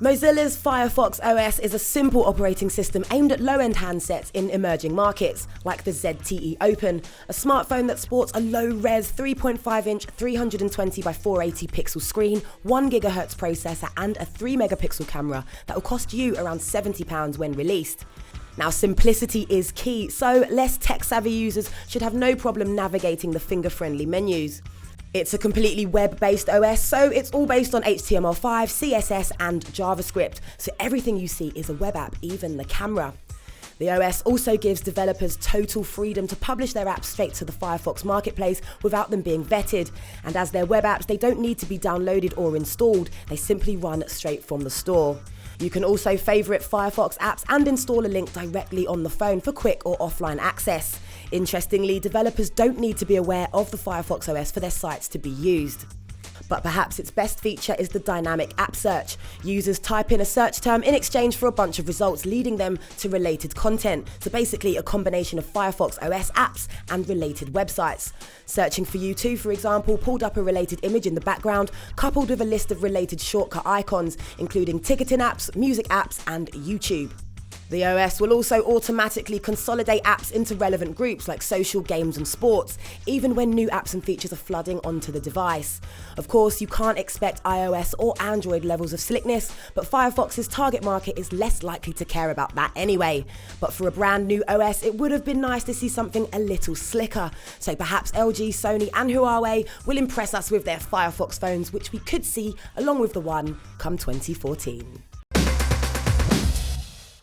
Mozilla's Firefox OS is a simple operating system aimed at low-end handsets in emerging markets, like the ZTE Open, a smartphone that sports a low-res 3.5-inch 320 by 480 pixel screen, 1 GHz processor and a 3-megapixel camera that will cost you around £70 when released. Now, simplicity is key, so less tech-savvy users should have no problem navigating the finger-friendly menus. It's a completely web-based OS, so it's all based on HTML5, CSS and JavaScript, so everything you see is a web app, even the camera. The OS also gives developers total freedom to publish their apps straight to the Firefox marketplace without them being vetted, and as they're web apps, they don't need to be downloaded or installed, they simply run straight from the store. You can also favourite Firefox apps and install a link directly on the phone for quick or offline access. Interestingly, developers don't need to be aware of the Firefox OS for their sites to be used. But perhaps its best feature is the dynamic app search. Users type in a search term in exchange for a bunch of results, leading them to related content. So basically a combination of Firefox OS apps and related websites. Searching for U2, for example, pulled up a related image in the background, coupled with a list of related shortcut icons, including ticketing apps, music apps, and YouTube. The OS will also automatically consolidate apps into relevant groups like social, games and sports, even when new apps and features are flooding onto the device. Of course, you can't expect iOS or Android levels of slickness, but Firefox's target market is less likely to care about that anyway. But for a brand new OS, it would have been nice to see something a little slicker. So perhaps LG, Sony and Huawei will impress us with their Firefox phones, which we could see along with the one come 2014.